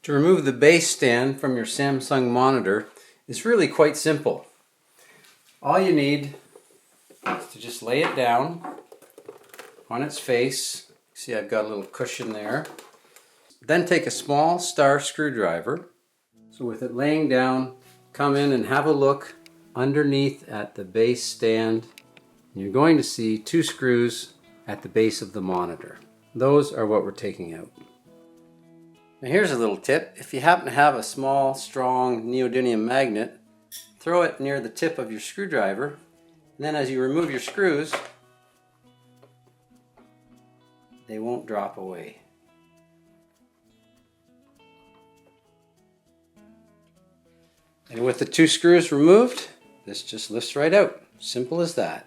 To remove the base stand from your Samsung monitor is really quite simple. All you need is to just lay it down on its face. See, I've got a little cushion there. Then take a small star screwdriver. So with it laying down, come in and have a look underneath at the base stand. You're going to see two screws at the base of the monitor. Those are what we're taking out. Now here's a little tip. If you happen to have a small, strong neodymium magnet, throw it near the tip of your screwdriver, and then as you remove your screws, they won't drop away. And with the two screws removed, this just lifts right out. Simple as that.